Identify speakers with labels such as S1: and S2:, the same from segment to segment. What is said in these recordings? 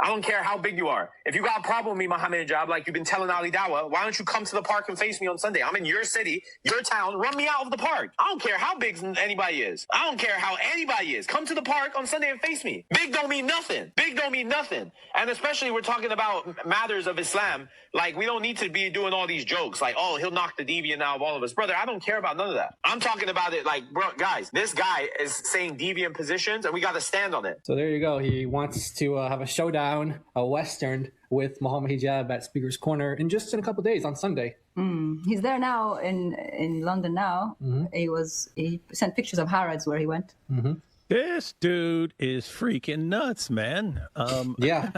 S1: I don't care how big you are. If you got a problem with me, Mohammed Hijab, like you've been telling Ali Dawa, why don't you come to the park and face me on Sunday? I'm in your city, your town. Run me out of the park. I don't care how big anybody is. I don't care how anybody is. Come to the park on Sunday and face me. Big don't mean nothing. Big don't mean nothing. And especially we're talking about matters of Islam. Like, we don't need to be doing all these jokes like, oh, he'll knock the deviant out of all of us. Brother, I don't care about none of that. I'm talking about it like, bro, guys, this guy is saying deviant positions and we got to stand on it.
S2: So there you go. He wants to have a showdown, a Western, with Muhammad Hijab at Speaker's Corner in a couple of days on Sunday.
S3: He's there now in London now. He sent pictures of Harrods where he went.
S4: This dude is freaking nuts, man.
S2: Yeah.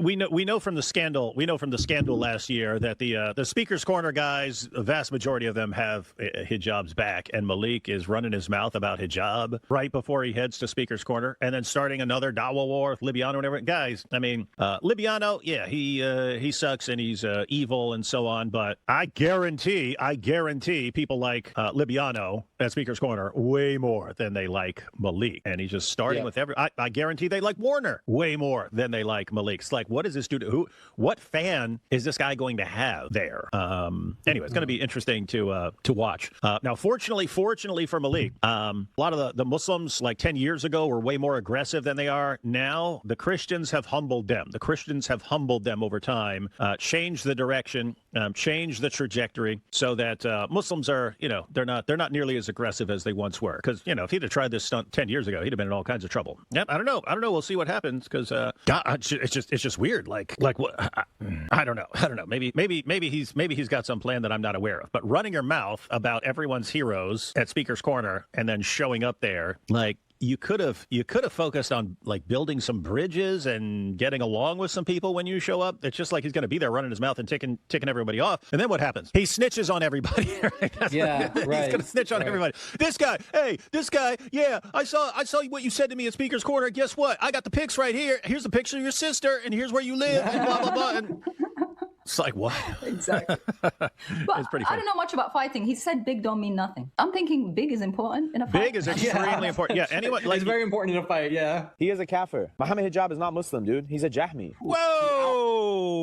S4: We know from the scandal. We know from the scandal last year that the Speaker's Corner guys, the vast majority of them have hijabs back, and Malik is running his mouth about hijab right before he heads to Speaker's Corner, and then starting another dawah war with Libyano and everything. Guys, I mean, Libyano, yeah, he sucks and he's evil and so on, but I guarantee people like Libyano at Speaker's Corner way more than they like Malik, and he's just starting with I guarantee they like Warner way more than they like Malik. It's like, what is this dude? What fan is this guy going to have there? Anyway, it's going to be interesting to watch. Now, fortunately for Malik, a lot of the Muslims like 10 years ago were way more aggressive than they are now. The Christians have humbled them. The Christians have humbled them over time, changed the direction, changed the trajectory, so that Muslims are, they're not nearly as aggressive as they once were. Because if he'd have tried this stunt 10 years ago, he'd have been in all kinds of trouble. Yep, I don't know. We'll see what happens, because it's just weird. Like what? I don't know. Maybe he's got some plan that I'm not aware of. But running your mouth about everyone's heroes at Speaker's Corner and then showing up there, like, you could have focused on like building some bridges and getting along with some people when you show up. It's just like he's going to be there running his mouth and ticking everybody off. And then what happens? He snitches on everybody. Right?
S2: Yeah, right.
S4: He's going to snitch on everybody. This guy, yeah, I saw what you said to me at Speaker's Corner. Guess what? I got the pics right here. Here's a picture of your sister, and here's where you live, and blah, blah, blah. And it's like, what?
S3: Exactly. But
S4: it's pretty funny.
S3: I don't know much about fighting. He said big don't mean nothing. I'm thinking big is important in a fight.
S4: Big is extremely important. Yeah, anyone
S2: it's very important in a fight. Yeah.
S1: He is a kafir. Mohammed Hijab is not Muslim, dude. He's a Jahmi.
S4: Whoa!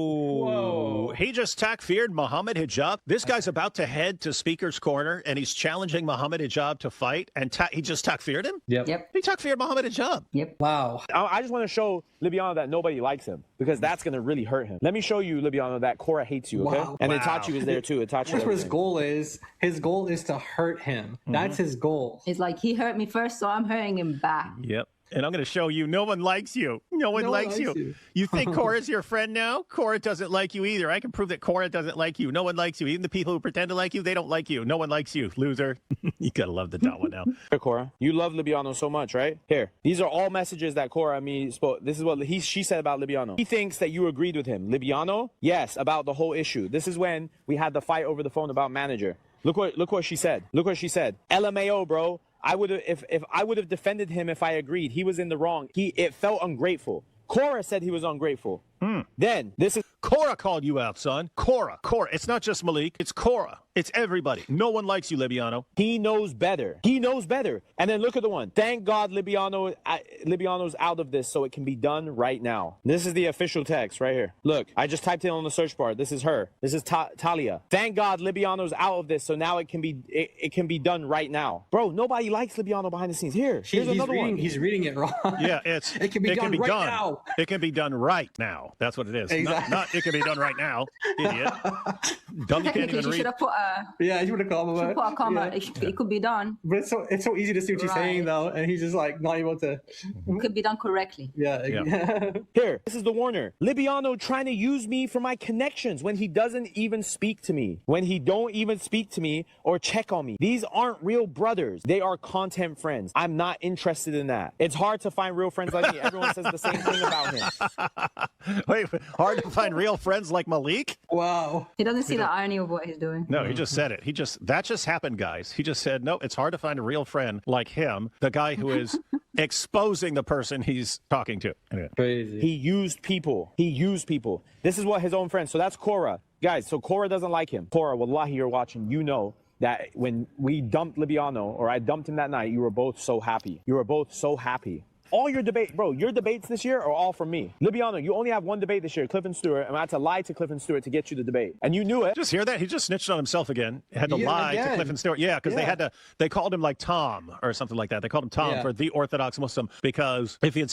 S4: He just takfired Muhammad Hijab. This guy's about to head to Speaker's Corner, and he's challenging Muhammad Hijab to fight, and he just takfired him?
S2: Yep.
S4: He takfired Muhammad Hijab.
S3: Yep.
S2: Wow.
S1: I just want to show Libyano that nobody likes him, because that's going to really hurt him. Let me show you, Libyano, that Cora hates you, okay?
S2: Wow.
S1: And Itachi is there too. Itachi.
S2: That's what his goal is. His goal is to hurt him. That's his goal.
S3: It's like, he hurt me first, so I'm hurting him back.
S4: Yep. And I'm going to show you, no one likes you. No one likes you. You think Cora's your friend now? Cora doesn't like you either. I can prove that Cora doesn't like you. No one likes you. Even the people who pretend to like you, they don't like you. No one likes you, loser. You got to love the Dawa now.
S1: Here, Cora, you love Libyano so much, right? Here, these are all messages that Cora spoke. This is what she said about Libyano. He thinks that you agreed with him. Libyano? Yes, about the whole issue. This is when we had the fight over the phone about manager. Look what she said. Look what she said. LMAO, bro. I would have if I would have defended him if I agreed. He was in the wrong. It felt ungrateful. Cora said he was ungrateful. Then this is
S4: Cora called you out, son. Cora. It's not just Malik. It's Cora. It's everybody. No one likes you, Libyano.
S1: He knows better. He knows better. And then look at the one. Thank God Libyano's out of this, so it can be done right now. This is the official text right here. Look, I just typed it on the search bar. This is her. This is Talia. Thank God Libyano's out of this, so now it can be done right now. Bro, nobody likes Libyano behind the scenes. Here's another one.
S2: He's reading it wrong.
S4: Yeah,
S2: it can be done right now.
S4: It can be done right now. That's what it is.
S2: Exactly.
S4: Not it can be done right now, idiot. Dumb, you can't even read.
S3: Should have put
S2: yeah, you would have called him.
S3: Put a comment.
S2: Yeah.
S3: It could be done.
S2: But it's so easy to see what she's saying though, and he's just like not able to.
S3: It could be done correctly.
S2: Yeah.
S1: Here, this is the Warner. Libyano trying to use me for my connections when he doesn't even speak to me. When he don't even speak to me or check on me. These aren't real brothers. They are content friends. I'm not interested in that. It's hard to find real friends like me. Everyone says the same thing about him.
S4: Wait, hard to find real friends like Malik?
S2: Wow.
S3: He doesn't see the irony of what he's doing.
S4: No, he just said it. That just happened, guys. He just said, no, it's hard to find a real friend like him, the guy who is exposing the person he's talking to. Anyway.
S2: Crazy.
S1: He used people. This is what his own friends. So that's Cora. Guys, so Cora doesn't like him. Cora, wallahi, you're watching. You know that when we dumped Libyano, or I dumped him that night, you were both so happy. You were both so happy. All your debate, bro, your debates this year are all from me. Libyano, you only have one debate this year, Clifton Stewart, and I had to lie to Clifton Stewart to get you the debate. And you knew it.
S4: Just hear that? He just snitched on himself again. He had to lie to Clifton Stewart. Yeah, because they called him like Tom or something like that. They called him Tom for the Orthodox Muslim, because if they had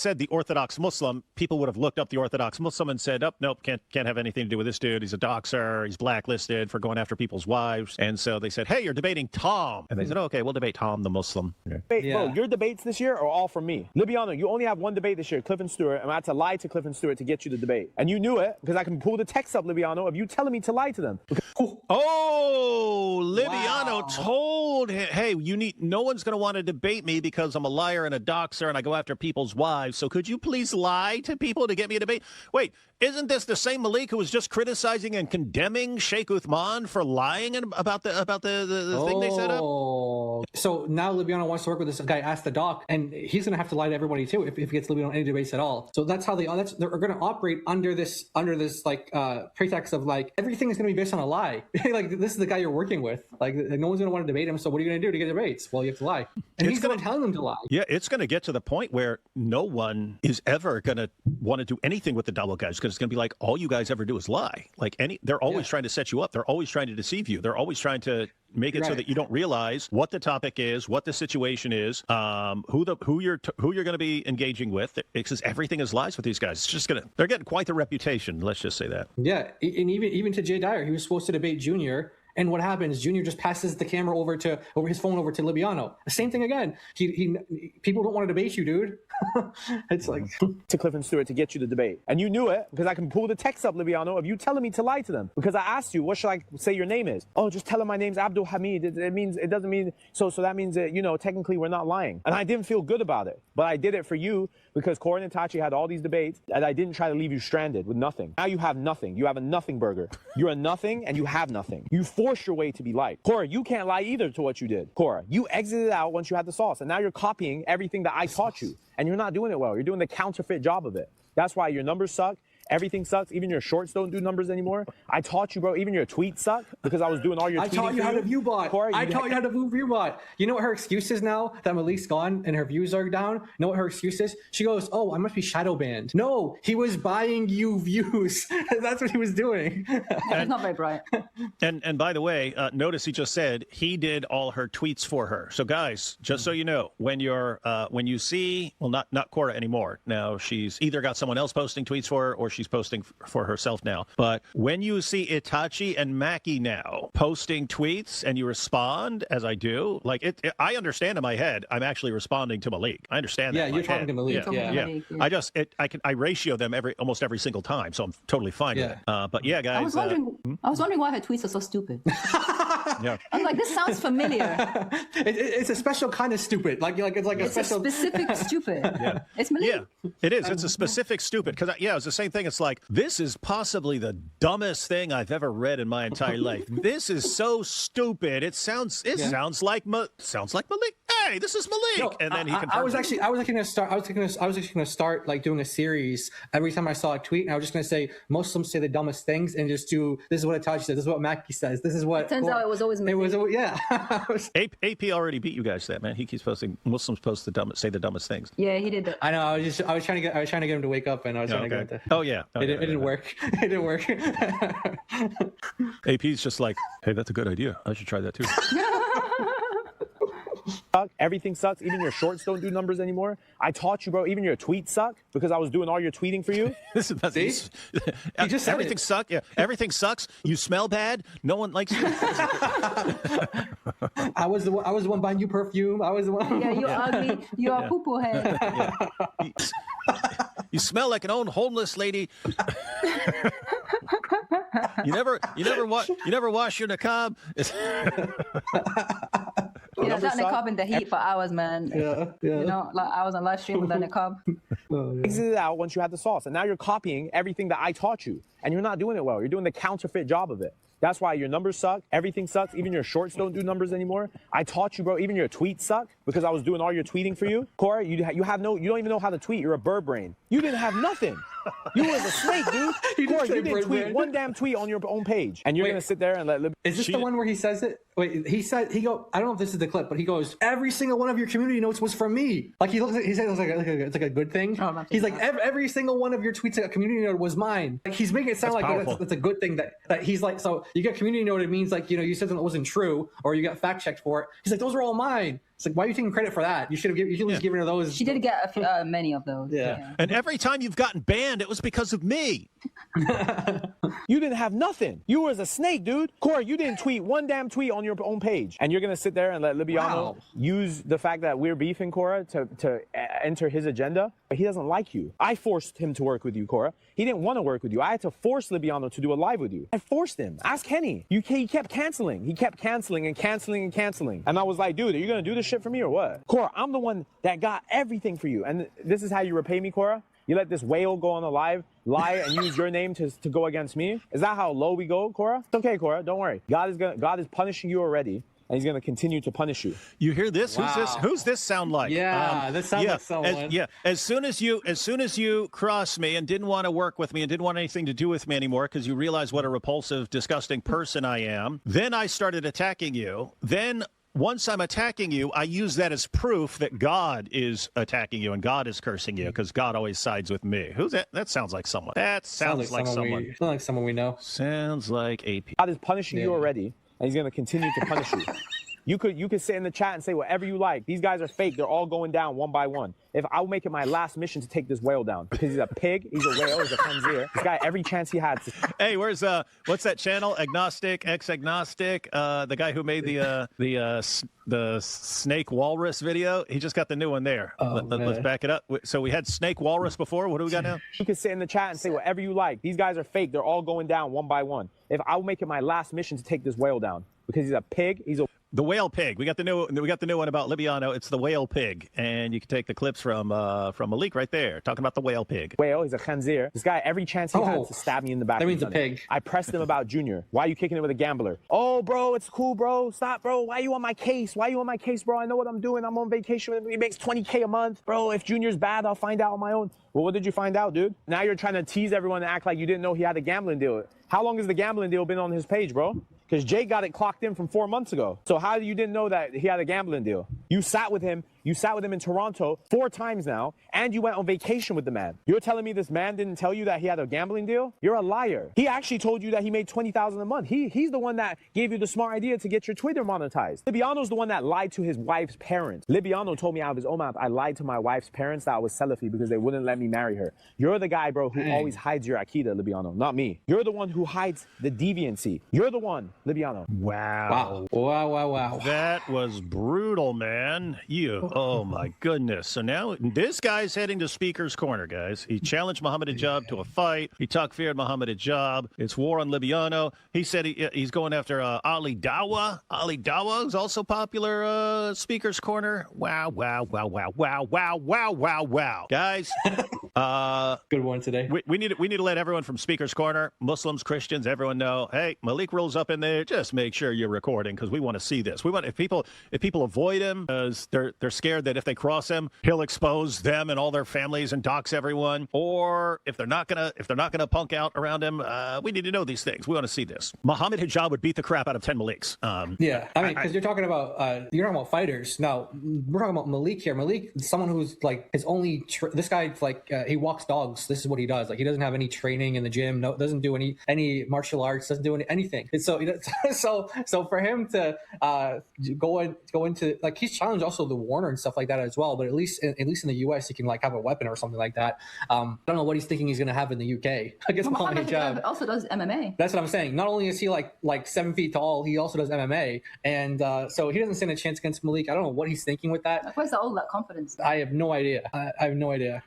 S4: said the Orthodox Muslim, people would have looked up the Orthodox Muslim and said, oh, nope, can't have anything to do with this dude. He's a doxer. He's blacklisted for going after people's wives. And so they said, hey, you're debating Tom. And they said, oh, okay, we'll debate Tom the Muslim.
S1: Bro, your debates this year are all from me. Libyano, you only have one debate this year, Clifton Stewart, and I had to lie to Clifton Stewart to get you the debate. And you knew it because I can pull the text up, Libyano, of you telling me to lie to them.
S4: Oh, Libyano told him, hey, no one's going to want to debate me because I'm a liar and a doxer and I go after people's wives. So could you please lie to people to get me a debate? Wait, isn't this the same Malik who was just criticizing and condemning Sheikh Uthman for lying about the thing they set up?
S2: So now Libyano wants to work with this guy, Ask the Doc, and he's going to have to lie to everybody too if he gets Libyano any debates at all. So that's how they're going to operate under this like pretext of like everything is going to be based on a lie. Like this is the guy you're working with. Like no one's going to want to debate him. So what are you going to do to get debates? Well, you have to lie, and he's going to tell them to lie.
S4: Yeah, it's going to get to the point where no one is ever going to want to do anything with the double guys because it's going to be like all you guys ever do is lie. Like they're always trying to set you up. They're always trying to deceive you. They're always trying to make it so that you don't realize what the topic is, what the situation is, who you're going to be engaging with. Because everything is lies with these guys. It's just they're getting quite the reputation. Let's just say that.
S2: Yeah, and even to Jay Dyer, he was supposed to debate Junior. And what happens? Junior just passes the camera over his phone over to Libyano. The same thing again. People don't want to debate you, dude. It's like
S1: to Clifton Stewart to get you the debate. And you knew it because I can pull the text up, Libyano, of you telling me to lie to them. Because I asked you, what should I say your name is? Oh, just tell them my name's Abdul Hamid. It doesn't mean so that means that, technically we're not lying. And I didn't feel good about it. But I did it for you because Cora and Tachi had all these debates and I didn't try to leave you stranded with nothing. Now you have nothing. You have a nothing burger. You're a nothing and you have nothing. You force your way to be liked. Cora, you can't lie either to what you did. Cora, you exited out once you had the sauce and now you're copying everything that I taught you. And you're not doing it well. You're doing the counterfeit job of it. That's why your numbers suck. Everything sucks. Even your shorts don't do numbers anymore. I taught you, bro. Even your tweets suck because I was doing all your tweeting. I
S2: taught you how to view bot.
S1: Corey,
S2: I taught you how to view bot. You know what her excuse is now that Malik's gone and her views are down? You know what her excuse is? She goes, oh, I must be shadow banned. No, he was buying you views. That's what he was doing.
S3: It's not very bright.
S4: And by the way, notice he just said he did all her tweets for her. So guys, just so you know, when you see, well, not Cora anymore. Now she's either got someone else posting tweets for her or she's posting for herself now. But when you see Itachi and Maki now posting tweets and you respond, as I do, like I understand in my head, I'm actually responding to Malik. I understand that.
S2: Yeah, you're talking to Malik.
S4: Yeah. I ratio them almost every single time, so I'm totally fine with it. But yeah, guys.
S3: I was wondering why her tweets are so stupid. I was like, this sounds familiar.
S2: It's a special kind of stupid. It's a
S3: specific stupid. Yeah. It's Malik.
S4: Yeah, it is. It's a specific stupid. Because it's the same thing. It's like, this is possibly the dumbest thing I've ever read in my entire life. This is so stupid. It sounds like Malik. Hey, this is Malik. No, and then
S2: I was actually going to start like doing a series every time I saw a tweet, and I was just going to say Muslims say the dumbest things, and just do this is what Itachi says, this is what Maki says, this is what.
S3: It turns out it was always Malik.
S2: It was
S4: AP already beat you guys that, man. He keeps posting Muslims say the dumbest things.
S3: Yeah, he did that.
S2: I know. I was trying to get him to wake up, and I was trying to get him to.
S4: Oh yeah.
S2: It didn't work. It didn't work.
S4: AP's just like, hey, that's a good idea. I should try that too.
S1: Everything sucks. Even your shorts don't do numbers anymore. I taught you, bro. Even your tweets suck because I was doing all your tweeting for you.
S4: This is everything sucks. Yeah, everything sucks. You smell bad. No one likes you.
S2: I was the one buying you perfume. I was the one.
S3: Yeah, you're ugly. You're a poo-poo head.
S4: Yeah. You smell like an old homeless lady. You never wash your niqab.
S3: Yeah, that niqab in the heat for hours, man.
S2: Yeah.
S3: You know, like I was on live stream with that niqab.
S1: Exited out once you had the sauce, and now you're copying everything that I taught you, and you're not doing it well. You're doing the counterfeit job of it. That's why your numbers suck. Everything sucks. Even your shorts don't do numbers anymore. I taught you, bro. Even your tweets suck because I was doing all your tweeting for you. Cora, you don't even know how to tweet. You're a bird brain. You didn't have nothing. You was a snake, dude. Cora, you didn't tweet one damn tweet on your own page. And you're going to sit there and let
S2: Is this the one where he says it? Wait, I don't know if this is the clip, but he goes, every single one of your community notes was from me. Like he said it's like a good thing.
S3: Oh,
S2: he's like, every single one of your tweets, a community note was mine. Like he's making it sound that's a good thing that he's like, so you get community note, it means like, you said something that wasn't true or you got fact checked for it. He's like, those are all mine. It's like, why are you taking credit for that? You should have given her those.
S3: She did get many of those.
S2: Yeah.
S4: And every time you've gotten banned, it was because of me.
S1: You didn't have nothing. You was a snake, dude. Cora, you didn't tweet one damn tweet on your own page. And you're going to sit there and let Libyano use the fact that we're beefing, Cora, to enter his agenda. But he doesn't like you. I forced him to work with you, Cora. He didn't want to work with you. I had to force Libyano to do a live with you. I forced him. Ask Henny. He kept canceling. He kept canceling and canceling and canceling. And I was like, dude, are you going to do this shit for me or what? Cora, I'm the one that got everything for you. And this is how you repay me, Cora? You let this whale go on a lie and use your name to go against me? Is that how low we go, Cora? It's okay, Cora. Don't worry. God is punishing you already. And he's going to continue to punish you.
S4: You hear this?
S2: Wow.
S4: Who's this sound like?
S2: Yeah, this sounds like someone.
S4: As soon as you crossed me and didn't want to work with me and didn't want anything to do with me anymore because you realized what a repulsive, disgusting person I am, then I started attacking you. Then once I'm attacking you, I use that as proof that God is attacking you and God is cursing you because God always sides with me. Who's that? That sounds like someone. That sounds like someone.
S2: Sounds like someone we know.
S4: Sounds like AP.
S1: God is punishing you already. And he's going to continue to punish you. You could sit in the chat and say whatever you like. These guys are fake. They're all going down one by one. If I'll make it my last mission to take this whale down because he's a pig, he's a whale, he's a khanzir. This guy, every chance he had.
S4: Hey, where's what's that channel? Ex-agnostic. The guy who made the snake walrus video. He just got the new one there. Let's back it up. So we had snake walrus before. What do we got now?
S1: You can sit in the chat and say whatever you like. These guys are fake. They're all going down one by one. If I'll make it my last mission to take this whale down because he's a pig, he's a
S4: the whale pig. We got the new one about Libyano. It's the whale pig, and you can take the clips from Malik right there, talking about the whale pig.
S1: Whale, he's a khanzir. This guy, every chance he had to stab me in the back.
S2: That means a pig.
S1: I pressed him about Junior. Why are you kicking it with a gambler? Oh, bro, it's cool, bro. Stop, bro. Why are you on my case? Why are you on my case, bro? I know what I'm doing. I'm on vacation. He makes $20K a month, bro. If Junior's bad, I'll find out on my own. Well, what did you find out, dude? Now you're trying to tease everyone and act like you didn't know he had a gambling deal. How long has the gambling deal been on his page, bro? Because Jay got it clocked in from 4 months ago. So how you didn't know that he had a gambling deal? You sat with him. You sat with him in Toronto 4 times now, and you went on vacation with the man. You're telling me this man didn't tell you that he had a gambling deal? You're a liar. He actually told you that he made $20,000 a month. He's the one that gave you the smart idea to get your Twitter monetized. Libyano's the one that lied to his wife's parents. Libyano told me out of his own mouth, I lied to my wife's parents that I was Salafi because they wouldn't let me marry her. You're the guy, bro, who always hides your Aqidah, Libyano, not me. You're the one who hides the deviancy. You're the one, Libyano.
S4: Wow. That was brutal, man. Oh my goodness. So now this guy's heading to Speaker's Corner, guys. He challenged Muhammad Hijab to a fight. He takfired Muhammad Hijab. It's war on Libyano. He said he's going after Ali Dawa. Ali Dawa is also popular Speaker's Corner. Wow. Guys,
S2: good one today.
S4: We need to let everyone from Speaker's Corner, Muslims, Christians, everyone know, hey, Malik rolls up in there. Just make sure you're recording because we want to see this. We want if people avoid him because they're scared that if they cross him, he'll expose them and all their families and dox everyone. Or if they're not gonna punk out around him, we need to know these things. We want to see this. Muhammad Hijab would beat the crap out of 10 Maliks.
S2: Yeah, I mean, because you're talking about fighters. Now we're talking about Malik here. Malik is someone who's like his only. This guy's like he walks dogs. This is what he does. Like he doesn't have any training in the gym. No, doesn't do any martial arts. Doesn't do anything. And so for him to go into like he's challenged also the Warner and stuff like that as well. But at least in the US, he can like have a weapon or something like that. I don't know what he's thinking he's going to have in the UK. I guess
S3: Muhammad Hijab also does MMA.
S2: That's what I'm saying. Not only is he like 7 feet tall, he also does MMA, and so he doesn't stand a chance against Malik. I don't know what he's thinking with that.
S3: Where's all that confidence?
S2: I have no idea. I have no idea.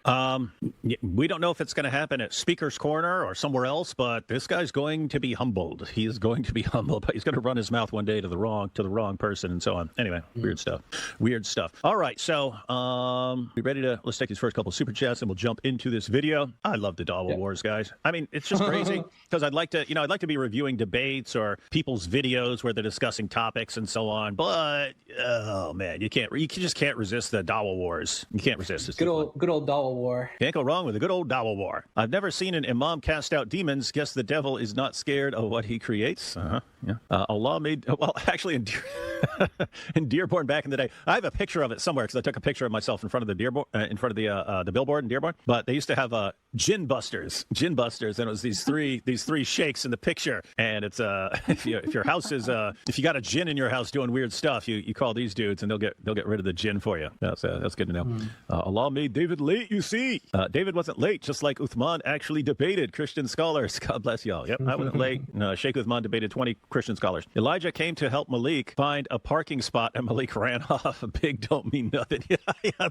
S4: We don't know if it's going to happen at Speaker's Corner or somewhere else, but this guy's going to be humbled. He is going to be humbled, but he's going to run his mouth one day to the wrong person and so on. Anyway, weird stuff. All right, so we ready to? Let's take these first couple of super chats, and we'll jump into this video. I love the Dawa Wars, guys. I mean, it's just crazy because I'd like to be reviewing debates or people's videos where they're discussing topics and so on. But oh man, you just can't resist the Dawa Wars. You can't resist this.
S2: Good old Dawa War.
S4: Can't go wrong with a good old Dawa War. I've never seen an imam cast out demons. Guess the devil is not scared of what he creates. Yeah. Allah made, well, actually in Dearborn back in the day, I have a picture of it somewhere because I took a picture of myself in front of the Dearborn, in front of the billboard in Dearborn. But they used to have gin busters, and it was these three sheikhs in the picture. And it's if your house is if you got a jinn in your house doing weird stuff, you call these dudes and they'll get rid of the jinn for you. That's good to know. Allah made David late, you see. David wasn't late, just like Uthman actually debated Christian scholars. God bless y'all. Yep, I wasn't late. Sheikh Uthman debated 20 Christian scholars. Elijah came to help Malik find a parking spot, and Malik ran off. Big don't mean nothing. Yeah,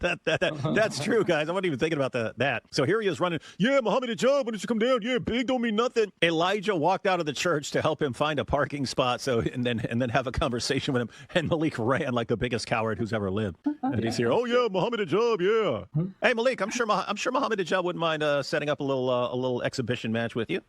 S4: that's true, guys. I wasn't even thinking about that. So here he is running. Yeah, Muhammad Hijab, why don't you come down? Yeah, big don't mean nothing. Elijah walked out of the church to help him find a parking spot. And then have a conversation with him. And Malik ran like the biggest coward who's ever lived. And he's here. Oh yeah, Muhammad Hijab. Yeah. Hey Malik, I'm sure Muhammad Hijab wouldn't mind setting up a little exhibition match with you.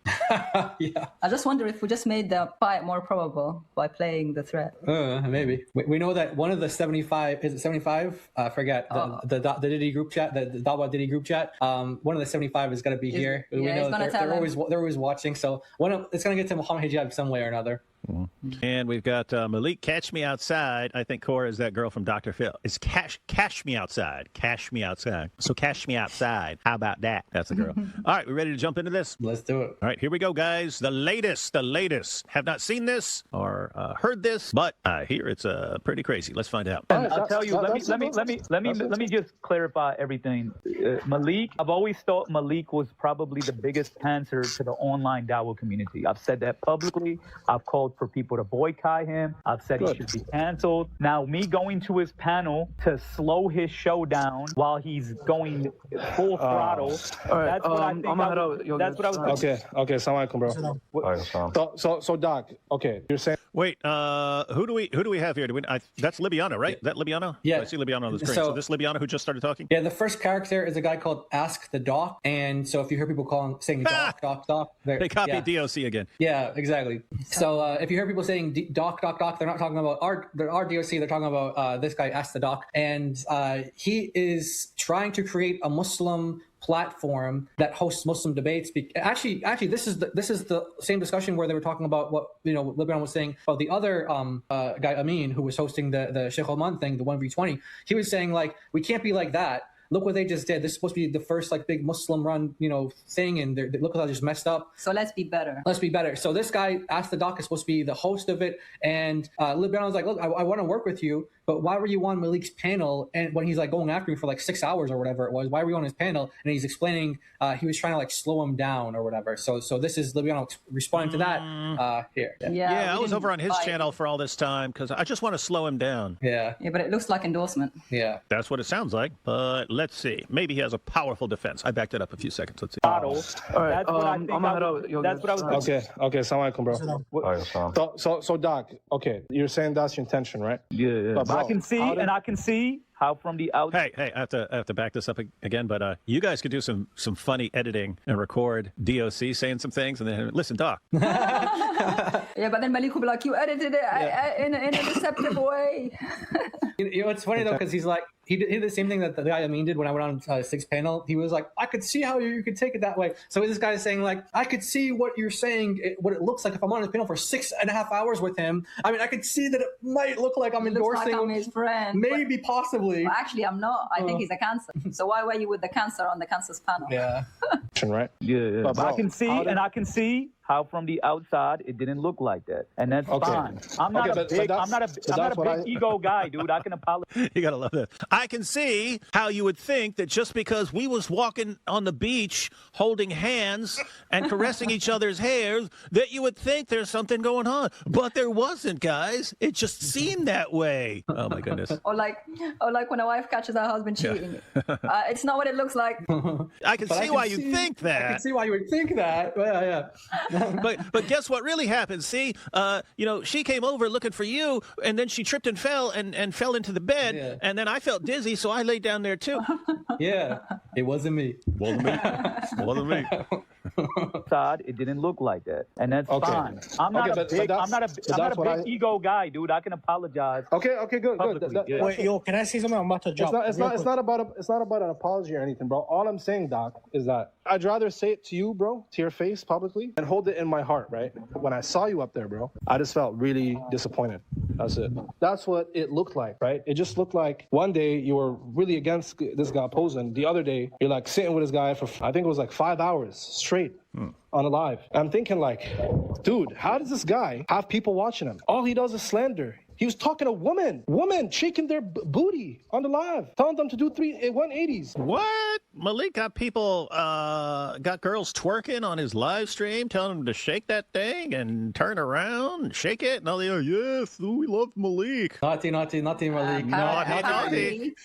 S2: Yeah.
S3: I just wonder if we just made the fight more probable by playing the threat.
S2: Maybe. We know that one of the 75, is it 75? I forget. The Diddy group chat, the Dawa Diddy group chat. One of the 75 is going to be here. We know that they're always watching. So it's going to get to Muhammad Hijab some way or another.
S4: And we've got Malik, catch me outside. I think Cora is that girl from Dr. Phil. It's cash me outside. Cash me outside. So cash me outside. How about that? That's the girl. All right, we ready to jump into this?
S2: Let's do it.
S4: All right, here we go, guys. The latest. Have not seen this or heard this, but I hear it's pretty crazy. Let's find out.
S5: I'll tell you. Let me just clarify everything. Malik, I've always thought Malik was probably the biggest cancer to the online Dawa community. I've said that publicly. I've called for people to boycott him. I've said he should be canceled. Now, me going to his panel to slow his show down while he's going full throttle.
S6: All right,
S5: that's what I think. That's what I was.
S6: Okay, Assalamu alaikum, bro. So Doc, okay, you're saying.
S4: Wait, who do we have here? That's Libyano, right? That Libyano?
S2: Yeah.
S4: I see Libyano on the screen. So this Libyano who just started talking?
S2: Yeah, the first character is a guy called Ask the Doc. And so if you hear people saying Doc,
S4: they copied DOC again.
S2: Yeah, exactly. So if you hear people saying Doc, they're not talking about our DOC. They're talking about this guy, Ask the Doc. And he is trying to create a Muslim platform that hosts Muslim debates. Actually, this is the same discussion where they were talking about what Libyano was saying about the other guy Amin, who was hosting the Sheikh Oman thing, the 1v20. He was saying like, we can't be like that. Look what they just did. This is supposed to be the first like big Muslim run, thing, and look what they just messed up.
S3: So let's be better.
S2: So this guy, Ask the Doc, is supposed to be the host of it, and Libyano was like, look, I want to work with you, but why were you on Malik's panel? And when he's like going after me for like 6 hours or whatever it was, why were you on his panel? And he's explaining he was trying to like slow him down or whatever. So this is Libyano responding to that here.
S4: Yeah, I was over on his channel for all this time because I just want to slow him down.
S2: Yeah,
S3: but it looks like endorsement.
S2: Yeah,
S4: that's what it sounds like. But let's see. Maybe he has a powerful defense. I backed it up a few seconds. Let's see.
S5: All right, that's what I think. That's what I was.
S6: Okay, Assalamu alaikum, bro. So Doc, okay, you're saying that's your intention, right?
S5: Yeah. But I can see how from the outside.
S4: Hey, I have to back this up again, but you guys could do some funny editing and record DOC saying some things, and then listen, Doc.
S3: Yeah, but then Malik will be like, you edited it in a deceptive way.
S2: It's funny though, because he's like, he did the same thing that the guy Amin did when I went on Sixth panel. He was like, I could see how you could take it that way. So this guy is saying like, I could see what you're saying, what it looks like if I'm on his panel for 6.5 hours with him. I mean, I could see that it might look like I'm endorsing
S3: I'm his friend.
S2: Maybe, possibly.
S3: But actually, I'm not. I think he's a cancer. So why were you with the cancer on the cancer's panel?
S2: Yeah.
S6: Right?
S5: Yeah. But I can see how from the outside it didn't look like that, and that's fine. I'm not a big ego guy, dude. I can apologize.
S4: You gotta love that. I can see how you would think that just because we was walking on the beach holding hands and caressing each other's hairs, that you would think there's something going on, but there wasn't, guys. It just seemed that way. Oh my goodness.
S3: Or like when a wife catches her husband cheating. Yeah. It's not what it looks like.
S4: I can see why you think that.
S2: I can see why you would think that. Yeah.
S4: But guess what really happened? See, she came over looking for you, and then she tripped and fell and fell into the bed, and then I felt dizzy, so I laid down there too.
S2: Yeah, it wasn't me.
S4: Wasn't me.
S5: Todd, it didn't look like that, and that's fine. I'm not a big ego guy, dude. I can apologize.
S6: Okay, good.
S7: Wait, yo, can I say something? I'm about to jump.
S6: It's not about an apology or anything, bro. All I'm saying, Doc, is that I'd rather say it to you, bro, to your face publicly, and hold it in my heart, right? When I saw you up there, bro, I just felt really disappointed. That's it. That's what it looked like, right? It just looked like one day you were really against this guy posing. The other day, you're like sitting with this guy for, I think it was like 5 hours straight. On a live. I'm thinking like, dude, how does this guy have people watching him? All he does is slander. He was talking to women shaking their booty on the live, telling them to do 180s.
S4: What? Malik got people, got girls twerking on his live stream, telling them to shake that thing and turn around and shake it. And all they go, yes, we love Malik.
S2: Naughty Malik.
S4: Naughty.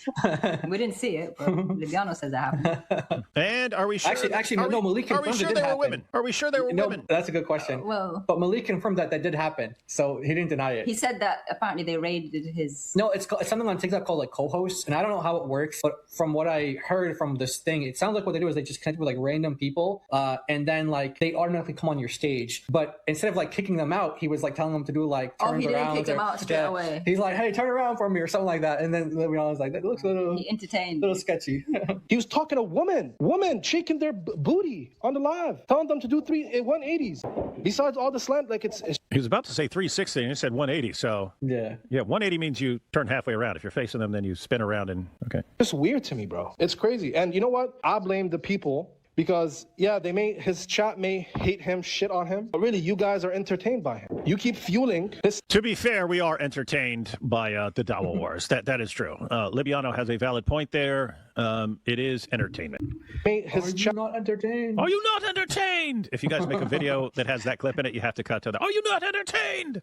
S3: We didn't see it, but Libyano says that happened.
S4: And are we sure?
S2: Actually, no, Malik confirmed
S4: Are we sure they were women? Are we sure they were women?
S2: That's a good question.
S3: Well,
S2: but Malik confirmed that did happen, so he didn't deny it.
S3: He said that apparently they raided his.
S2: No, it's something on TikTok called like co-hosts, and I don't know how it works, but from what I heard from this thing, it sounds like what they do is they just connect with like random people, and then like they automatically come on your stage. But instead of like kicking them out, he was like telling them to do like turns around.
S3: He didn't kick them out straight away.
S2: He's like, hey, turn around for me or something like that, and then I was like, that looks a little.
S3: He entertained.
S2: A little sketchy.
S6: He was talking to women shaking their booty on the live, telling them to do 180s. Besides all the slant, like it's.
S4: He was about to say 360 and he said 180. So yeah, 180 means you turn halfway around. If you're facing them, then you spin around and okay.
S6: It's weird to me, bro. It's crazy. And you know what? I blame the people. Because, yeah, his chat may hate him, shit on him, but really, you guys are entertained by him. You keep fueling this.
S4: To be fair, we are entertained by the Dawa Wars. That is true. Libyano has a valid point there. It is entertainment.
S2: Are you not entertained?
S4: Are you not entertained? If you guys make a video that has that clip in it, you have to cut to that. Are you not entertained?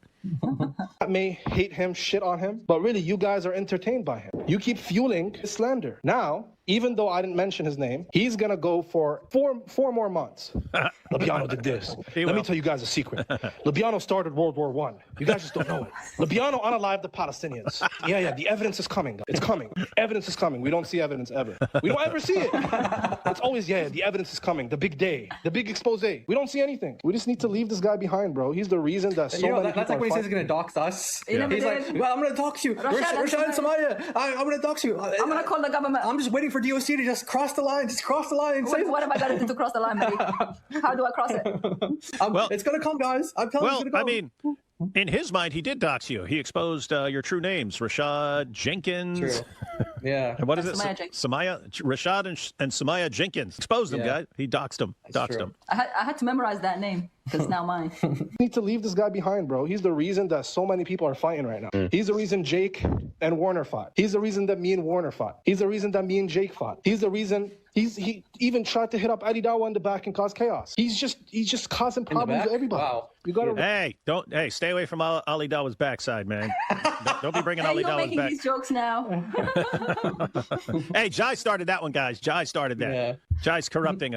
S6: I may hate him, shit on him, but really, you guys are entertained by him. You keep fueling his slander. Now, even though I didn't mention his name, he's going to go for four more months. Libyano did this. Let me tell you guys a secret. Libyano started World War I. You guys just don't know it. Libyano unalived the Palestinians. Yeah, the evidence is coming. It's coming. Evidence is coming. We don't see evidence ever. We don't ever see it. It's always, the evidence is coming. The big day. The big expose. We don't see anything. We just need to leave this guy behind, bro. He's the reason that so many people
S2: that's like when he says he's going to dox us. Yeah. He's like, well, I'm going to dox you. Rashad and Samaya. I'm going to dox you. I'm
S3: going to call the government.
S2: I'm just waiting for DOC to just cross the line. Just cross the line.
S3: What have I got to do to cross the line, Malik? How do I cross it?
S2: Well, it's going to come, guys. I'm telling you, it's going to come.
S4: I mean, in his mind, he did dox you. He exposed your true names, Rashad Jenkins.
S2: True. Yeah.
S4: And what is it? Rashad and Samaya Jenkins. Exposed them, guys. He doxed them.
S3: I had to memorize that name because it's now mine.
S6: You need to leave this guy behind, bro. He's the reason that so many people are fighting right now. He's the reason Jake and Warner fought. He's the reason that me and Warner fought. He's the reason that me and Jake fought. He's the reason he even tried to hit up Ali Dawa in the back and cause chaos. He's just causing problems to everybody. Wow. You gotta
S4: stay away from Ali Dawa's backside, man. Don't be bringing Ali Dawa's back.
S3: You're making these jokes now.
S4: Hey, Jai started that one, guys. Jai started that. Yeah. Jai's corrupting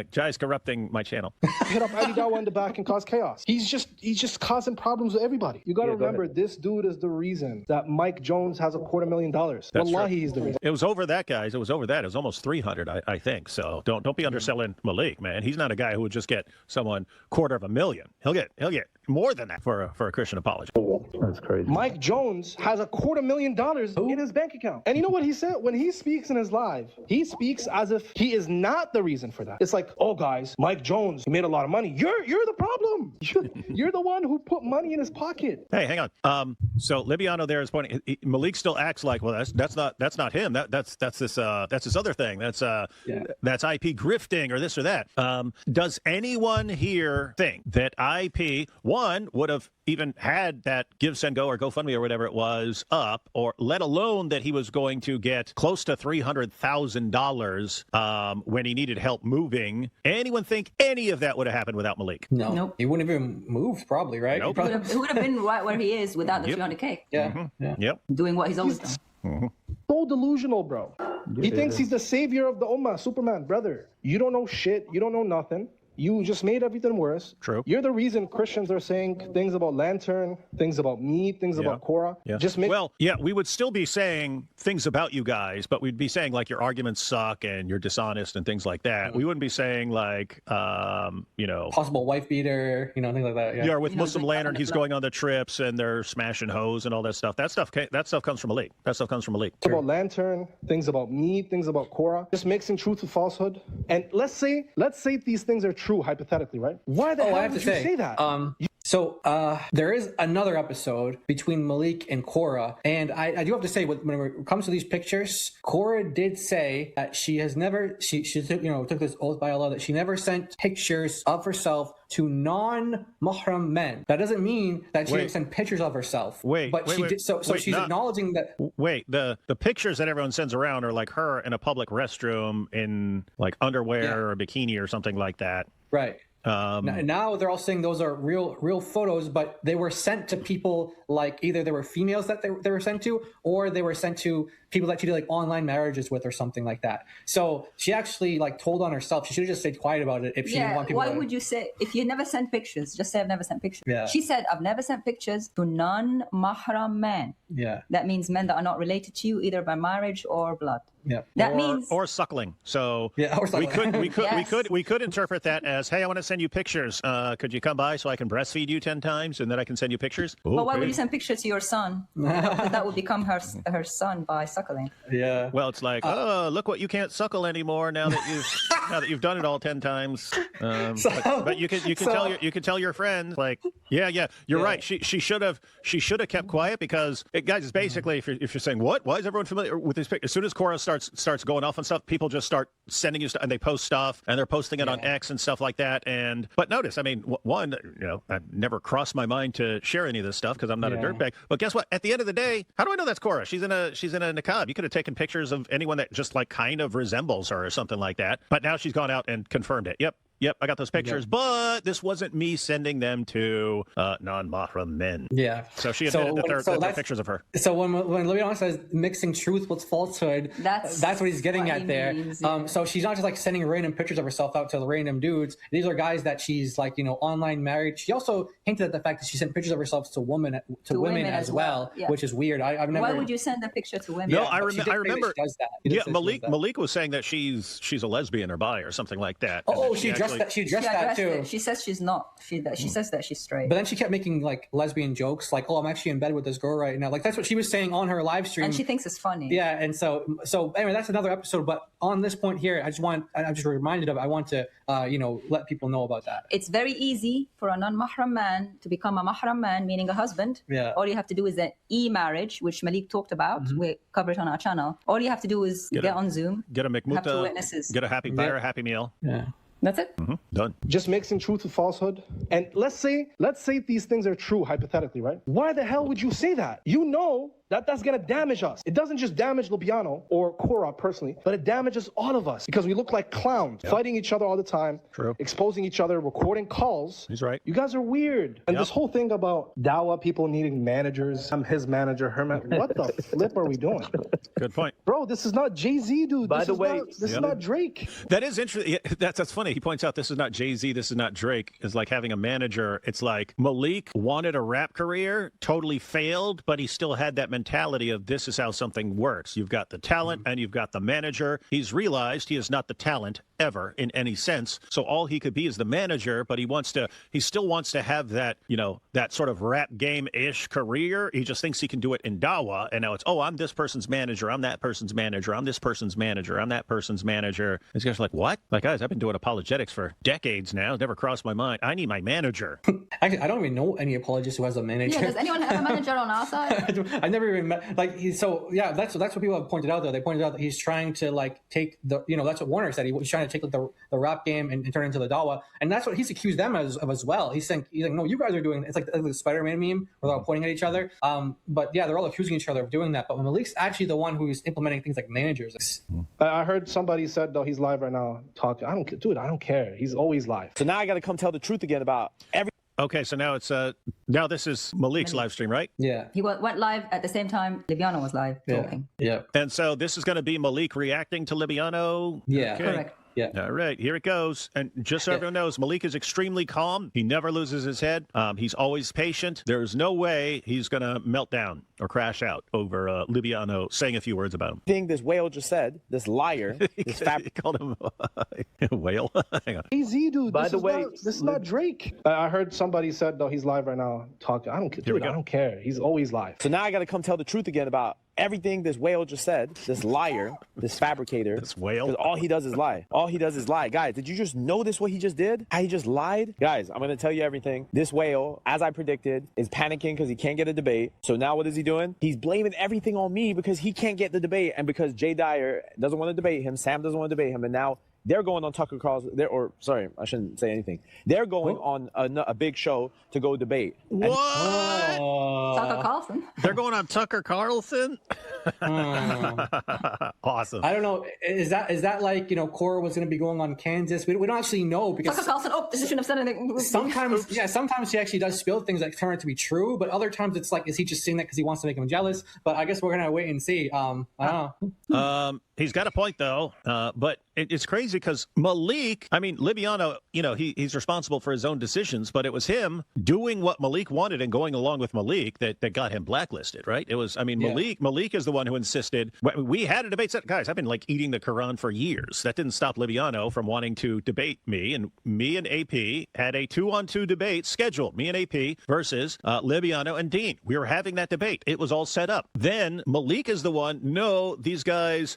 S4: my channel.
S6: Hit up Ali Dawa in the back and cause chaos. He's just causing problems with everybody. You gotta remember, this dude is the reason that Mike Jones has $250,000. Wallahi, he's the reason.
S4: It was over that, guys. It was over that. It was almost 300, I think. So don't be underselling Malik, man. He's not a guy who would just get someone $250,000. He'll get more than that for a Christian apology.
S5: That's crazy.
S6: Mike Jones has $250,000 in his bank account. And you know what he said? When he speaks in his live, he speaks as if he is not the reason for that. It's like, oh, guys, Mike Jones, he made a lot of money. You're the problem. You're the one who put money in his pocket.
S4: Hey, hang on. So Libyano there is pointing. Malik still acts like, well, that's not him. That's this other thing. That's IP grifting or this or that. Does anyone here think that IP would have even had that Give, Send, Go or GoFundMe or whatever it was up, or let alone that he was going to get close to $300,000 when he needed help moving? Anyone think any of that would have happened without Malik?
S2: No.
S3: Nope.
S2: He wouldn't have even moved, probably, right?
S4: Nope.
S3: He would have been right where he is without the 300K.
S2: Yeah.
S4: Mm-hmm. Yeah. Yep.
S3: Doing what he's always done.
S4: Mm-hmm.
S6: So delusional, bro. He thinks he's the savior of the Ummah, Superman, brother. You don't know shit. You don't know nothing. You just made everything worse.
S4: True.
S6: You're the reason Christians are saying things about Lantern, things about me, things about Korah.
S4: Yeah.
S6: Just make.
S4: Well, yeah, we would still be saying things about you guys, but we'd be saying like your arguments suck and you're dishonest and things like that. We wouldn't be saying like,
S2: possible wife beater, things like that. Yeah,
S4: with Muslim Lantern, he's going on the trips and they're smashing hoes and all that stuff. That stuff comes from Malik. That stuff comes from Malik.
S6: About Lantern, things about me, things about Korah, just mixing truth with falsehood. And let's say these things are true, hypothetically, right? Why the hell did you say that?
S2: So there is another episode between Malik and Korah, and I do have to say, when it comes to these pictures, Korah did say that she has never, she took this oath by Allah that she never sent pictures of herself to non-mahram men. That doesn't mean that she didn't send pictures of herself. She's acknowledging that.
S4: The pictures that everyone sends around are like her in a public restroom in like underwear or a bikini or something like that.
S2: Right. Now they're all saying those are real photos, but they were sent to people like either they were females that they were sent to, or they were sent to people that she did like online marriages with or something like that. So she actually like told on herself. She should have just stayed quiet about it if she didn't want people.
S3: Why would you say, if you never sent pictures, just say I've never sent pictures.
S2: Yeah.
S3: She said I've never sent pictures to non-mahram men.
S2: Yeah.
S3: That means men that are not related to you either by marriage or blood.
S2: Yeah.
S3: That means
S4: suckling. So
S2: or suckling.
S4: we could interpret that as, hey, I want to send you pictures. Could you come by so I can breastfeed you 10 times and then I can send you pictures?
S3: But why would you send pictures to your son? Because that would become her son by suckling.
S2: Yeah.
S4: Well, it's like, look what you can't suckle anymore now that you've done it all 10 times. But you can tell your friends like, you're right. She should have kept quiet because guys, it's basically if you're saying what, why is everyone familiar with this picture? As soon as Korah starts going off on stuff, people just start sending you stuff and they post stuff and they're posting it on X and stuff like that. But notice, I mean, one, I've never crossed my mind to share any of this stuff because I'm not a dirtbag. But guess what? At the end of the day, how do I know that's Korah? She's in a niqab. You could have taken pictures of anyone that just like kind of resembles her or something like that. But now she's gone out and confirmed it. Yep, I got those pictures, but this wasn't me sending them to non-mahram men.
S2: Yeah.
S4: So she admitted that they're pictures of her.
S2: So when Libyano says mixing truth with falsehood, that's what he's getting at there.
S3: Means,
S2: So she's not just like sending random pictures of herself out to random dudes. These are guys that she's like, online married. She also hinted at the fact that she sent pictures of herself to women as well, which is weird. I've never.
S3: Why would you send a picture to women?
S4: No, I remember.
S2: She does that.
S4: Yeah, Malik was saying that she's a lesbian or bi or something like that.
S2: She addressed that too.
S3: She says she's not. She says that she's straight.
S2: But then she kept making like lesbian jokes, like, "Oh, I'm actually in bed with this girl right now." Like that's what she was saying on her live stream,
S3: and she thinks it's funny.
S2: Yeah, and so anyway, that's another episode. But on this point here, I'm just reminded of. I want to let people know about that.
S3: It's very easy for a non-mahram man to become a mahram man, meaning a husband.
S2: Yeah.
S3: All you have to do is an e-marriage, which Malik talked about. We covered it on our channel. All you have to do is get on Zoom,
S4: get a
S3: have two
S4: mikmuta,
S3: witnesses,
S4: get a happy buyer, a happy meal.
S2: Yeah.
S3: That's it.
S4: Done.
S6: Just mixing truth with falsehood. And let's say these things are true, hypothetically, right? Why the hell would you say that? You know that's going to damage us. It doesn't just damage Libyano or Korah personally, but it damages all of us because we look like clowns, fighting each other all the time, exposing each other, recording calls.
S4: He's right.
S6: You guys are weird. And this whole thing about dawah, people needing managers, I'm his manager, her manager. What the flip are we doing?
S4: Good point.
S6: Bro, this is not Jay-Z, dude.
S5: By the way,
S6: this is not Drake.
S4: That is interesting. Yeah, that's funny. He points out this is not Jay-Z, this is not Drake. It's like having a manager. It's like Malik wanted a rap career, totally failed, but he still had that mentality of this is how something works. You've got the talent and you've got the manager. He's realized he is not the talent ever in any sense. So all he could be is the manager, but he still wants to have that, that sort of rap game-ish career. He just thinks he can do it in dawah. And now it's, I'm this person's manager. I'm that person's manager. I'm this person's manager. I'm that person's manager. These guys are like, what? Like, guys, I've been doing apologetics for decades now. It's never crossed my mind. I need my manager.
S2: Actually, I don't even know any apologists who has a manager.
S3: Yeah, does anyone have a manager on our side?
S2: I never even met, that's what people have pointed out though. They pointed out that he's trying to like take the, that's what Warner said. He's trying to take like, the rap game and turn it into the dawah. And that's what he's accused them of as well. He's like, no, you guys are doing, it's like the Spider-Man meme where they're all pointing at each other. But yeah, they're all accusing each other of doing that. But when Malik's actually the one who's implementing things like managers.
S6: I heard somebody said though, he's live right now talking. I don't care. He's always live.
S1: So now I got to come tell the truth again about every.
S4: Okay, so now it's now this is Malik's live stream, right?
S2: Yeah.
S3: He went live at the same time Libyano was live talking.
S2: Yeah.
S4: And so this is going to be Malik reacting to Libyano?
S2: Yeah.
S4: Okay.
S3: Correct.
S2: Yeah.
S4: All right, here it goes. And just so everyone knows, Malik is extremely calm. He never loses his head. He's always patient. There's no way he's going to melt down or crash out over Libyano saying a few words about him.
S8: Thing this whale just said, this liar, this
S4: He called him a whale. Hang on.
S6: Easy, dude.
S5: By the way,
S6: this is not Drake. I heard somebody said, though, he's live right now talking. I don't care. Dude, I don't care. He's always live.
S8: So now I got to come tell the truth again about everything this whale just said, this liar, this fabricator.
S4: This whale.
S8: 'Cause all he does is lie. All he does is lie. Guys, did you just notice what he just did? How he just lied? Guys, I'm going to tell you everything. This whale, as I predicted, is panicking because he can't get a debate. So now what is he doing? He's blaming everything on me because he can't get the debate and because Jay Dyer doesn't want to debate him, Sam doesn't want to debate him, and now they're going on Tucker Carlson, sorry, I shouldn't say anything. They're going on a big show to go debate.
S4: What?
S3: Tucker Carlson.
S4: They're going on Tucker Carlson? Awesome.
S2: I don't know. Is that like, Cora was going to be going on Kansas? We don't actually know because
S3: Tucker Carlson. Oh, this shouldn't have said anything.
S2: sometimes he actually does spill things that turn out to be true, but other times it's like, is he just saying that because he wants to make him jealous? But I guess we're going to wait and see. I don't know.
S4: He's got a point, though. But it's crazy because Malik, Libyano, he's responsible for his own decisions, but it was him doing what Malik wanted and going along with Malik that got him blacklisted, right? It was, Malik is the one who insisted. We had a debate. Guys, I've been eating the Quran for years. That didn't stop Libyano from wanting to debate me. And me and AP had a 2-on-2 debate scheduled. Me and AP versus Libyano and Dean. We were having that debate. It was all set up. Then Malik is the one. No, these guys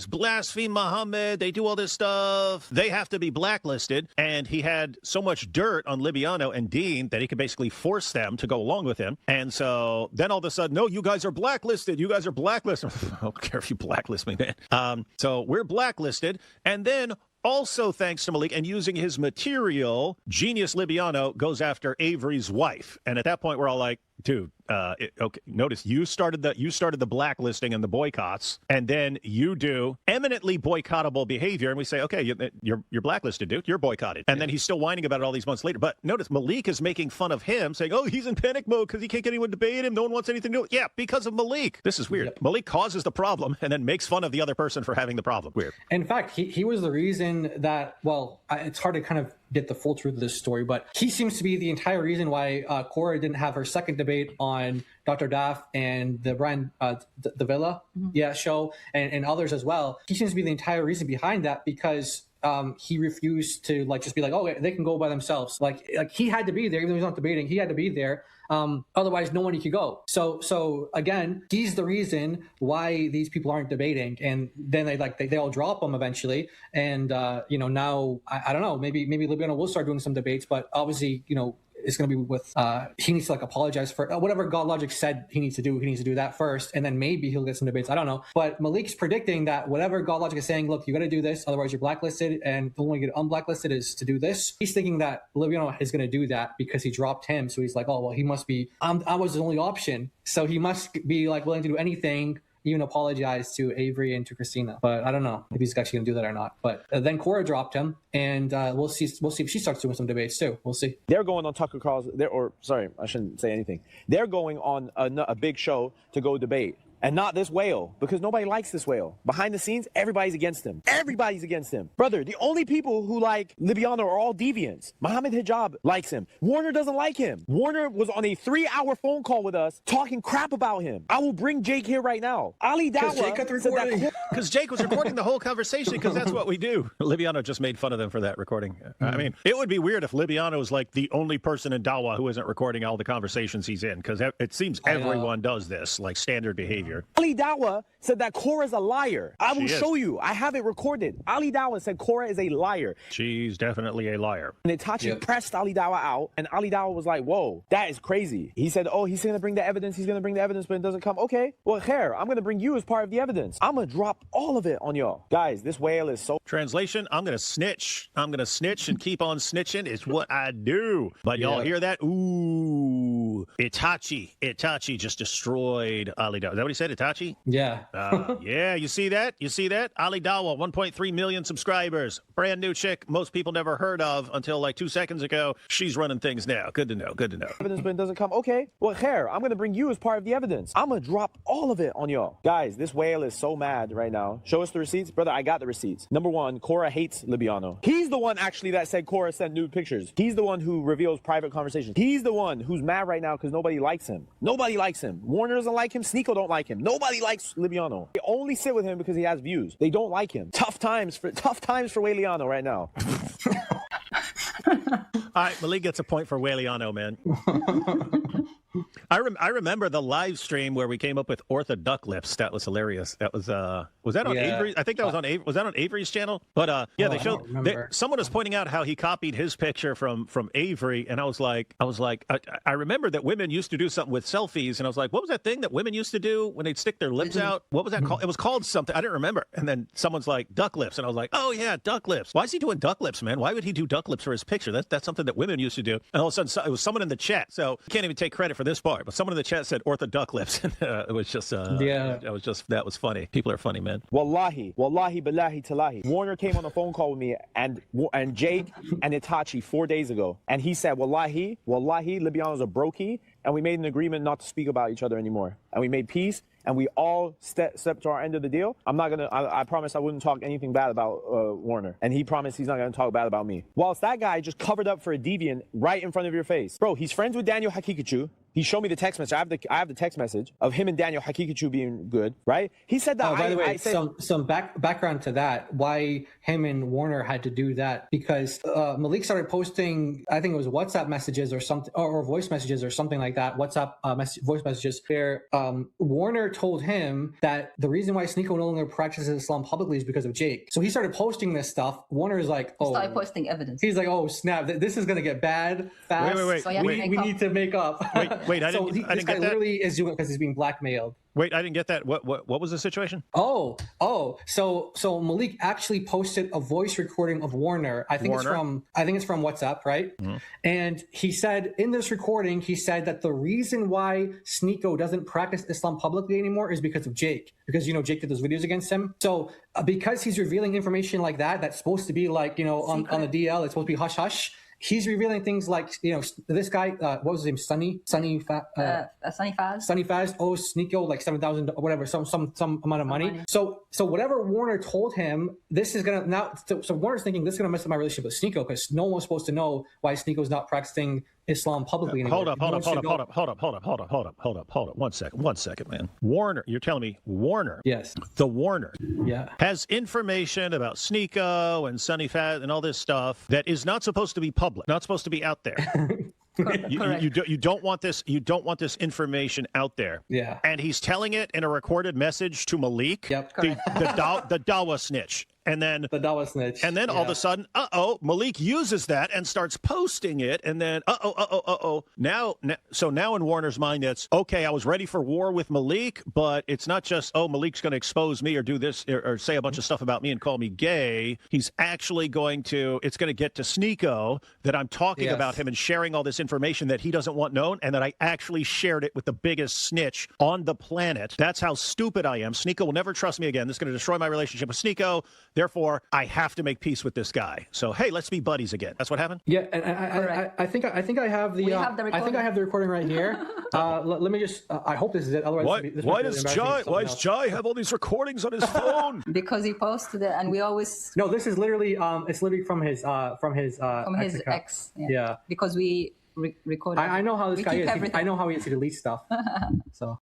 S4: blaspheme Muhammad. They do all this stuff. They have to be blacklisted. And he had so much dirt on Libyano and Dean that he could basically force them to go along with him. And so then all of a sudden, no, you guys are blacklisted. You guys are blacklisted. I don't care if you blacklist me, man. So we're blacklisted. And then also, thanks to Malik and using his material, Genius Libyano goes after Avery's wife. And at that point, we're all like, dude, okay. Notice you started the blacklisting and the boycotts, and then you do eminently boycottable behavior, and we say, okay, you're blacklisted, dude. You're boycotted, and then he's still whining about it all these months later. But notice Malik is making fun of him, saying, oh, he's in panic mode because he can't get anyone to debate him. No one wants anything to do. Yeah, because of Malik. This is weird. Yep. Malik causes the problem and then makes fun of the other person for having the problem. Weird.
S2: In fact, he was the reason that. Well, it's hard to kind of get the full truth of this story, but he seems to be the entire reason why Cora didn't have her second debate on Dr. Daff and the Brian the Villa show and others as well. He seems to be the entire reason behind that because he refused to just be like, oh, they can go by themselves. Like he had to be there, even though he's not debating. He had to be there. Otherwise, no one could go. So again, he's the reason why these people aren't debating, and then they all drop him eventually. And now I don't know. Maybe Libyano will start doing some debates, but obviously it's going to be with he needs to apologize for whatever God Logic said he needs to do. He needs to do that first, and then maybe he'll get some debates. I don't know. But Malik's predicting that whatever God Logic is saying, look, you got to do this, otherwise you're blacklisted, and the only way to get unblacklisted is to do this. He's thinking that Libyano is going to do that because he dropped him, so he's like, oh well, he must be. I was the only option, so he must be willing to do anything. Even apologize to Avery and to Christina, but I don't know if he's actually going to do that or not. But then Cora dropped him, and we'll see if she starts doing some debates too. We'll see.
S8: They're going on Tucker Carlson, sorry, I shouldn't say anything. They're going on a big show to go debate. And not this whale, because nobody likes this whale. Behind the scenes, everybody's against him. Everybody's against him. Brother, the only people who like Libyano are all deviants. Mohammed Hijab likes him. Warner doesn't like him. Warner was on a 3-hour phone call with us talking crap about him. I will bring Jake here right now. Ali Dawa said that...
S4: Because Jake was recording the whole conversation, because that's what we do. Libyano just made fun of them for that recording. I mean, it would be weird if Libyano was the only person in Dawa who isn't recording all the conversations he's in, because it seems everyone does this, standard behavior.
S8: Ali Dawa said that Cora's a liar. I will show you. I have it recorded. Ali Dawa said Cora is a liar.
S4: She's definitely a liar.
S8: And Itachi pressed Ali Dawa out, and Ali Dawa was like, whoa, that is crazy. He said, oh, he's going to bring the evidence. He's going to bring the evidence, but it doesn't come. Okay, well, here, I'm going to bring you as part of the evidence. I'm going to drop all of it on y'all. Guys, this whale is so...
S4: Translation, I'm going to snitch. I'm going to snitch and keep on snitching. It's what I do. But y'all hear that? Ooh. Ooh, Itachi just destroyed Ali Dawa. Is that what he said, Itachi?
S2: Yeah.
S4: Yeah, you see that? Ali Dawa, 1.3 million subscribers. Brand new chick most people never heard of until like 2 seconds ago. She's running things now. Good to know.
S8: Evidence, but it doesn't come. Okay, well, Khair, I'm going to bring you as part of the evidence. I'm going to drop all of it on y'all. Guys, this whale is so mad right now. Show us the receipts. Brother, I got the receipts. Number one, Cora hates Libyano. He's the one actually that said Cora sent nude pictures. He's the one who reveals private conversations. He's the one who's mad right now because nobody likes him. Nobody likes him. Warner doesn't like him. Sneeko don't like him. Nobody likes Libyano. They only sit with him because he has views. They don't like him. Tough times for Waliano right now.
S4: All right, Malik gets a point for Waliano, man. I remember the live stream where we came up with Ortho Duck Lips. That was hilarious. That was that on Avery? I think that was on Avery. Was that on Avery's channel? But yeah, they showed someone was pointing out how he copied his picture from Avery, and I was like, I remember that women used to do something with selfies, and I was like, what was that thing that women used to do when they'd stick their lips out? What was that called? It was called something. I didn't remember. And then someone's like, duck lips, and I was like, oh yeah, duck lips. Why is he doing duck lips, man? Why would he do duck lips for his picture? That's something that women used to do. And all of a sudden, it was someone in the chat. So I can't even take credit for this part, but someone in the chat said Ortho Duck Lips. It was just that was funny. People are funny, man.
S8: Wallahi, billahi, talahi. Warner came on a phone call with me and Jake and Itachi 4 days ago, and he said, wallahi, Libyano's a brokey, and we made an agreement not to speak about each other anymore, and we made peace. And we all stepped to our end of the deal. I promised I wouldn't talk anything bad about Warner. And he promised he's not going to talk bad about me. Whilst that guy just covered up for a deviant right in front of your face. Bro, he's friends with Daniel Hakikachu. He showed me the text message. I have the text message of him and Daniel Hakikachu being good, right? He said that.
S2: Oh, by the way, some background to that. Why him and Warner had to do that? Because Malik started posting, I think it was WhatsApp messages or something, or voice messages or something like that. WhatsApp voice messages where Warner told him that the reason why Sneeko no longer practices Islam publicly is because of Jake. So he started posting this stuff. Warner is like, oh,
S3: started posting evidence.
S2: He's like, oh snap, this is gonna get bad fast.
S4: Wait.
S3: So
S2: we need to make up.
S4: Wait, I didn't
S2: This guy
S4: get that.
S2: literally is doing it because he's being blackmailed.
S4: Wait, I didn't get that. What was the situation?
S2: So Malik actually posted a voice recording of Warner. I think it's from WhatsApp, right? Mm-hmm. And he said in this recording, he said that the reason why Sneeko doesn't practice Islam publicly anymore is because of Jake. Because Jake did those videos against him. So because he's revealing information like that's supposed to be like on the DL, it's supposed to be hush hush. He's revealing things like, this guy, what was his name? Sunny Faz. Owes Sneeko like $7,000 or whatever, some amount of money. So whatever Warner told him, this is gonna now. So Warner's thinking this is gonna mess up my relationship with Sneeko because no one's supposed to know why Sneeko's not practicing Islam publicly anymore.
S4: Hold up. 1 second, man. Warner, you're telling me Warner?
S2: Yes.
S4: The Warner.
S2: Yeah.
S4: Has information about Sneeko and Sunny Fat and all this stuff that is not supposed to be public, not supposed to be out there. You don't want this. You don't want this information out there.
S2: Yeah.
S4: And he's telling it in a recorded message to Malik.
S2: Yep.
S4: The Dawa snitch. And then
S2: the Dawa snitch.
S4: And then all of a sudden, Malik uses that and starts posting it. And then, Now in Warner's mind, it's okay. I was ready for war with Malik, but it's not just Malik's going to expose me or do this or say a bunch of stuff about me and call me gay. He's actually it's going to get to Sneeko that I'm talking about him and sharing all this information that he doesn't want known, and that I actually shared it with the biggest snitch on the planet. That's how stupid I am. Sneeko will never trust me again. This is going to destroy my relationship with Sneeko. Therefore, I have to make peace with this guy. So, hey, let's be buddies again. That's what happened?
S2: Yeah, and I think I have the recording right here. Let me just I hope this is it. Otherwise,
S4: why does Jai have all these recordings on his phone?
S3: Because he posted it, and we always
S2: No, this is literally it's literally from his
S3: ex.
S2: Yeah.
S3: Because we recorded.
S2: I know how this guy is. I know how he is to delete stuff. So